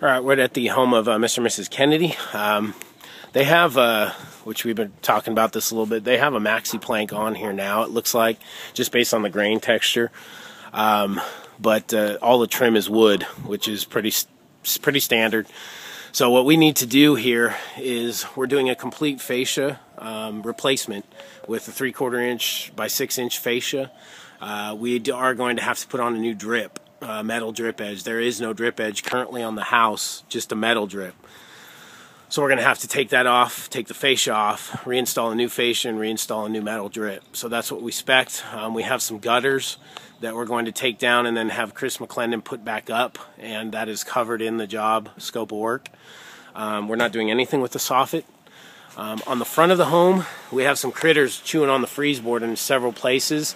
All right, we're at the home of Mr. and Mrs. Kennedy. They have, which we've been talking about this a little bit, they have a maxi plank on here now, it looks like, just based on the grain texture. But all the trim is wood, which is pretty standard. So what we need to do here is we're doing a complete fascia replacement with a 3/4 inch by 6 inch fascia. We are going to have to put on a new drip. Metal drip edge. There is no drip edge currently on the house, just a metal drip. So we're going to have to take that off, take the fascia off, reinstall a new fascia, and reinstall a new metal drip. So that's what we spec'd. We have some gutters that we're going to take down and then have Chris McClendon put back up, and that is covered in the job scope of work. We're not doing anything with the soffit. On the front of the home, we have some critters chewing on the freeze board in several places.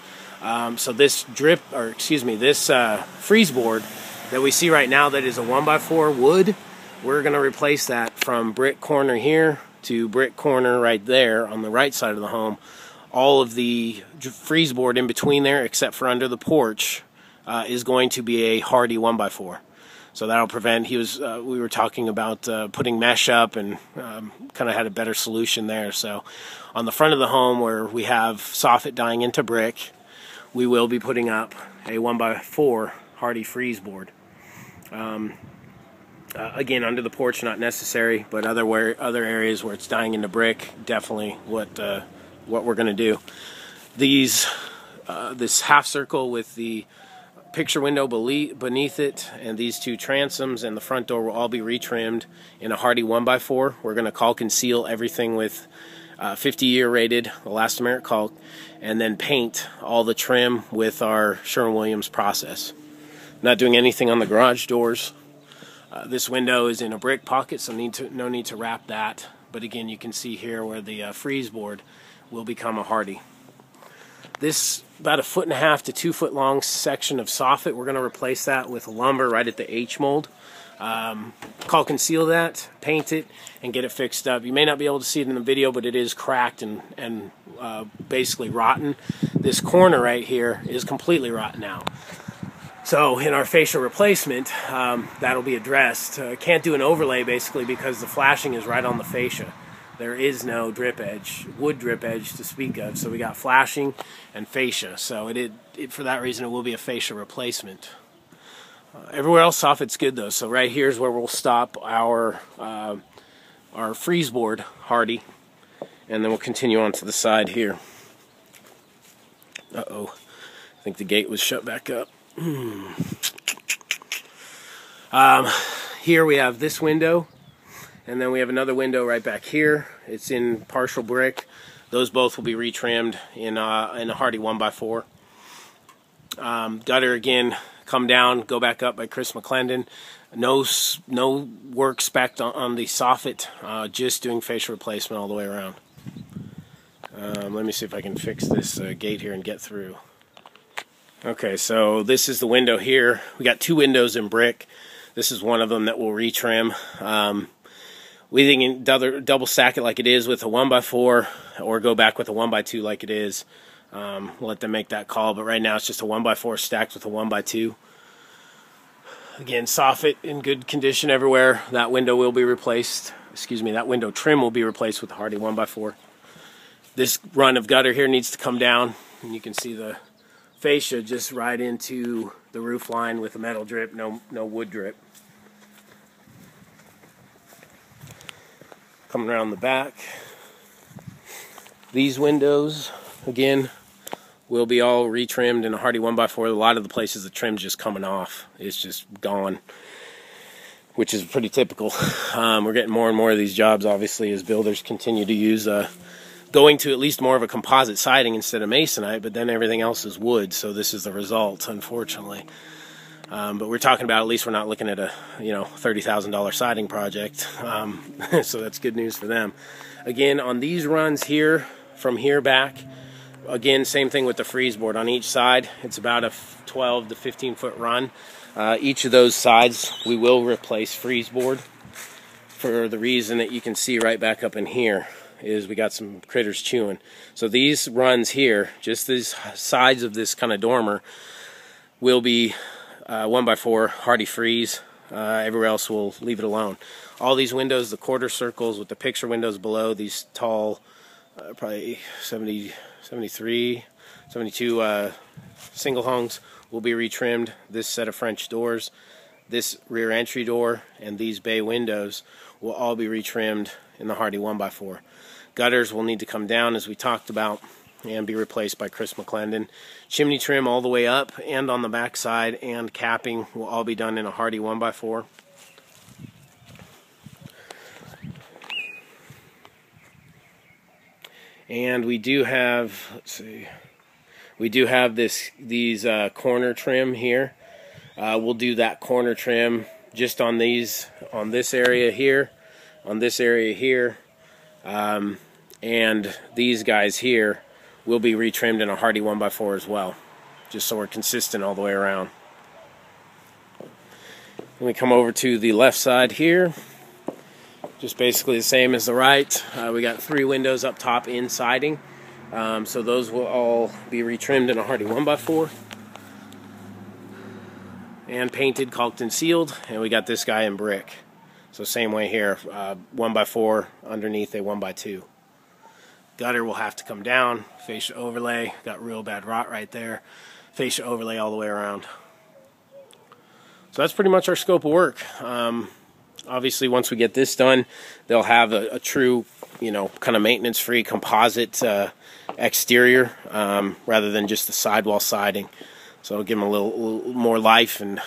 So this this freeze board that we see right now that is a 1x4 wood, we're going to replace that from brick corner here to brick corner right there on the right side of the home. All of the freeze board in between there, except for under the porch, is going to be a Hardie 1x4. So that'll prevent, we were talking about putting mesh up and kind of had a better solution there. So on the front of the home where we have soffit dying into brick, we will be putting up a 1x4 Hardie freeze board. Again, under the porch, not necessary, but other areas where it's dying into brick, definitely what we're going to do. This half circle with the picture window beneath it, and these two transoms and the front door will all be retrimmed in a Hardie 1x4. We're going to caulk and seal everything with 50-year rated elastomeric caulk, and then paint all the trim with our Sherwin-Williams process. Not doing anything on the garage doors. This window is in a brick pocket, so no need to wrap that. But again, you can see here where the freeze board will become a Hardie. This about 1.5 to 2 foot long section of soffit, we're going to replace that with lumber right at the H mold. Caulk and seal that, paint it, and get it fixed up. You may not be able to see it in the video, but it is cracked and basically rotten. This corner right here is completely rotten now. So in our fascia replacement, that'll be addressed. Can't do an overlay basically because the flashing is right on the fascia. There is no drip edge, wood drip edge to speak of. So we got flashing and fascia. So for that reason, it will be a fascia replacement. Everywhere else, soffit's good though. So right here is where we'll stop our freeze board Hardie, and then we'll continue on to the side here. Uh-oh, I think the gate was shut back up. Here we have this window, and then we have another window right back here. It's in partial brick. Those both will be retrimmed in a Hardie 1x4. Gutter again, come down, go back up by Chris McClendon. No work spec on the soffit, just doing fascia replacement all the way around. Let me see if I can fix this gate here and get through. Okay, so this is the window here. We got 2 windows in brick. This is one of them that we'll retrim. We think double stack it like it is with a 1x4, or go back with a 1x2 like it is. Let them make that call, but right now it's just a 1x4 stacked with a 1x2. Again, soffit in good condition everywhere. That window will be replaced. Excuse me, that window trim will be replaced with the Hardie 1x4. This run of gutter here needs to come down, and you can see the fascia just right into the roof line with a metal drip, no wood drip. Coming around the back, these windows again will be all retrimmed in a Hardie 1x4. A lot of the places the trim's just coming off, it's just gone, which is pretty typical. We're getting more and more of these jobs obviously as builders continue to use going to at least more of a composite siding instead of masonite, but then everything else is wood, so this is the result, unfortunately. But we're talking about, at least we're not looking at a $30,000 siding project, so that's good news for them. Again, on these runs here, from here back, again, same thing with the freeze board on each side. It's about a 12 to 15 foot run. Each of those sides we will replace freeze board, for the reason that you can see right back up in here is we got some critters chewing. So these runs here, just these sides of this kind of dormer, will be 1x4 Hardie freeze. Everywhere else we'll leave it alone. All these windows, the quarter circles with the picture windows below, these tall, probably 70, 73, 72 single hungs will be retrimmed. This set of French doors, this rear entry door, and these bay windows will all be retrimmed in the Hardie 1x4. Gutters will need to come down, as we talked about, and be replaced by Chris McClendon. Chimney trim all the way up and on the back side, and capping will all be done in a Hardie 1x4. And we do have, let's see, we do have these corner trim here. We'll do that corner trim just on these, on this area here, on this area here, and these guys here will be retrimmed in a Hardie 1x4 as well, just so we're consistent all the way around. When we come over to the left side here, just basically the same as the right. We got 3 windows up top in siding, so those will all be retrimmed in a Hardie 1x4 and painted, caulked, and sealed. And we got this guy in brick, so same way here, 1x4 underneath a 1x2. Gutter will have to come down, fascia overlay, got real bad rot right there, fascia overlay all the way around. So that's pretty much our scope of work. Obviously, once we get this done, they'll have a true, you know, kind of maintenance-free composite exterior, rather than just the sidewall siding. So it'll give them a little more life and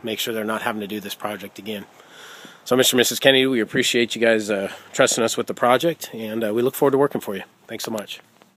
make sure they're not having to do this project again. So, Mr. and Mrs. Kennedy, we appreciate you guys trusting us with the project, and we look forward to working for you. Thanks so much.